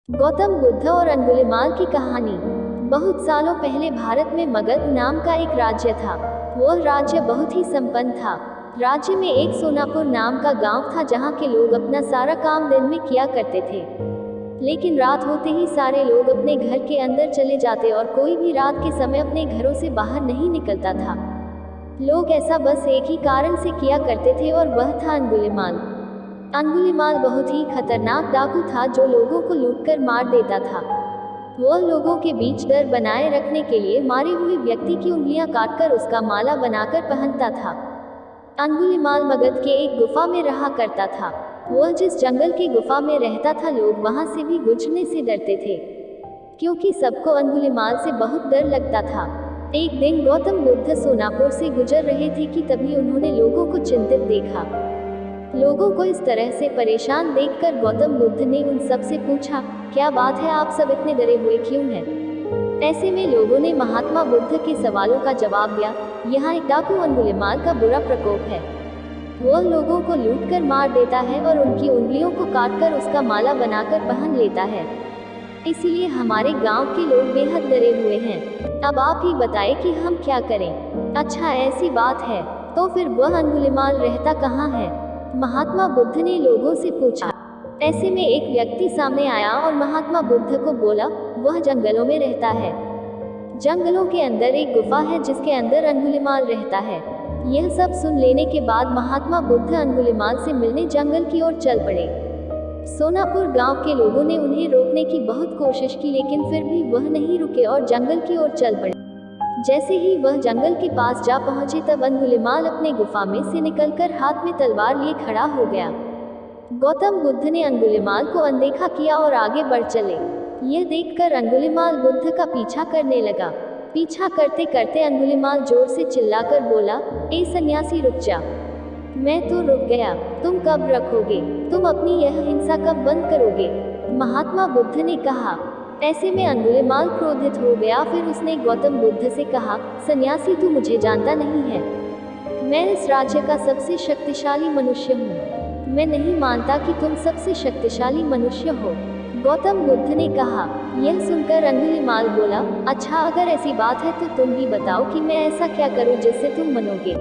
गौतम बुद्ध और अंगुलिमाल की कहानी। बहुत सालों पहले भारत में मगध नाम का एक राज्य था। वह राज्य बहुत ही संपन्न था। राज्य में एक सोनापुर नाम का गांव था जहां के लोग अपना सारा काम दिन में किया करते थे। लेकिन रात होते ही सारे लोग अपने घर के अंदर चले जाते और कोई भी रात के समय अपने घरों से बाहर नहीं निकलता था। लोग ऐसा बस एक ही कारण से किया करते थे और वह था अंगुलिमाल। अंगुलिमाल बहुत ही खतरनाक डाकू था जो लोगों को लूटकर मार देता था। वह लोगों के बीच डर बनाए रखने के लिए मारे हुए व्यक्ति की उंगलियां काटकर उसका माला बनाकर पहनता था। अंगुलिमाल मगध के एक गुफा में रहा करता था। वह जिस जंगल की गुफा में रहता था लोग वहां से भी गुजरने से डरते थे, क्योंकि सबको अंगुलिमाल से बहुत डर लगता था। एक दिन गौतम बुद्ध सोनापुर से गुजर रहे थे कि तभी उन्होंने लोगों को चिंतित देखा। लोगों को इस तरह से परेशान देखकर गौतम बुद्ध ने उन सब से पूछा, क्या बात है, आप सब इतने डरे हुए क्यों हैं? ऐसे में लोगों ने महात्मा बुद्ध के सवालों का जवाब दिया, यहाँ एक डाकू अंगुलिमाल का बुरा प्रकोप है। वह लोगों को लूटकर मार देता है और उनकी उंगलियों को काटकर उसका माला बनाकर पहन लेता है। इसीलिए हमारे गांव के लोग बेहद डरे हुए हैं। अब आप ही बताएं कि हम क्या करें? अच्छा, ऐसी बात है, तो फिर वह अंगुलिमाल रहता कहाँ है? महात्मा बुद्ध ने लोगों से पूछा। ऐसे में एक व्यक्ति सामने आया और महात्मा बुद्ध को बोला, वह जंगलों में रहता है। जंगलों के अंदर एक गुफा है जिसके अंदर अंगुलिमाल रहता है। यह सब सुन लेने के बाद महात्मा बुद्ध अंगुलिमाल से मिलने जंगल की ओर चल पड़े। सोनापुर गांव के लोगों ने उन्हें रोकने की बहुत कोशिश की, लेकिन फिर भी वह नहीं रुके और जंगल की ओर चल पड़े। जैसे ही वह जंगल के पास जा पहुंचे तब अंगुलिमाल अपने गुफा में से निकलकर हाथ में तलवार लिए खड़ा हो गया। गौतम बुद्ध ने अंगुलिमाल को अनदेखा किया और आगे बढ़ चले। यह देखकर अंगुलिमाल बुद्ध का पीछा करने लगा। पीछा करते करते अंगुलिमाल जोर से चिल्लाकर बोला, ए सन्यासी, रुक जा। मैं तो रुक गया, तुम कब रखोगे? तुम अपनी यह हिंसा कब बंद करोगे? महात्मा बुद्ध ने कहा। ऐसे में अंगुलिमाल क्रोधित हो गया। फिर उसने गौतम बुद्ध से कहा, सन्यासी, तू मुझे जानता नहीं है। मैं इस राज्य का सबसे शक्तिशाली मनुष्य हूँ। मैं नहीं मानता कि तुम सबसे शक्तिशाली मनुष्य हो। गौतम बुद्ध ने कहा। यह सुनकर अंगुलिमाल बोला, अच्छा, अगर ऐसी बात है तो तुम ही बताओ कि मैं ऐसा क्या करूँ जिससे तुम मनोगे।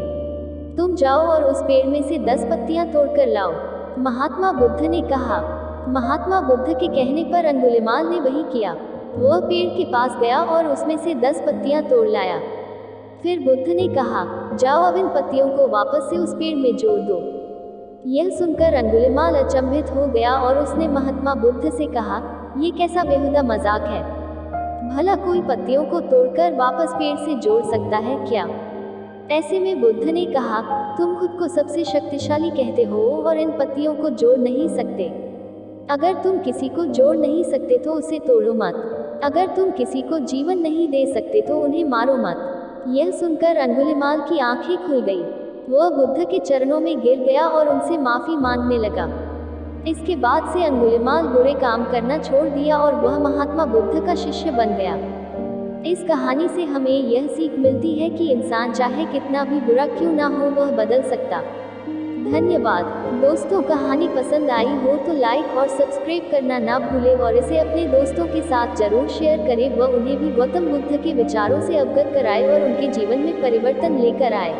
तुम जाओ और उस पेड़ में से 10 पत्तियां तोड़कर लाओ। महात्मा बुद्ध ने कहा। महात्मा बुद्ध के कहने पर अंगुलिमाल ने वही किया। वह पेड़ के पास गया और उसमें से 10 पत्तियां तोड़ लाया। फिर बुद्ध ने कहा, जाओ अब इन पत्तियों को वापस से उस पेड़ में जोड़ दो। यह सुनकर अंगुलिमाल अचंभित हो गया और उसने महात्मा बुद्ध से कहा, ये कैसा बेहुदा मजाक है? भला कोई पत्तियों को तोड़कर वापस पेड़ से जोड़ सकता है क्या? ऐसे में बुद्ध ने कहा, तुम खुद को सबसे शक्तिशाली कहते हो और इन पत्तियों को जोड़ नहीं सकते। अगर तुम किसी को जोड़ नहीं सकते तो उसे तोड़ो मत। अगर तुम किसी को जीवन नहीं दे सकते तो उन्हें मारो मत। यह सुनकर अंगुलिमाल की आंखें खुल गई। वह बुद्ध के चरणों में गिर गया और उनसे माफी मांगने लगा। इसके बाद से अंगुलिमाल बुरे काम करना छोड़ दिया और वह महात्मा बुद्ध का शिष्य बन गया। इस कहानी से हमें यह सीख मिलती है कि इंसान चाहे कितना भी बुरा क्यों ना हो, वह बदल सकता। धन्यवाद दोस्तों, कहानी पसंद आई हो तो लाइक और सब्सक्राइब करना ना भूलें और इसे अपने दोस्तों के साथ जरूर शेयर करें। वह उन्हें भी गौतम बुद्ध के विचारों से अवगत कराए और उनके जीवन में परिवर्तन लेकर आए।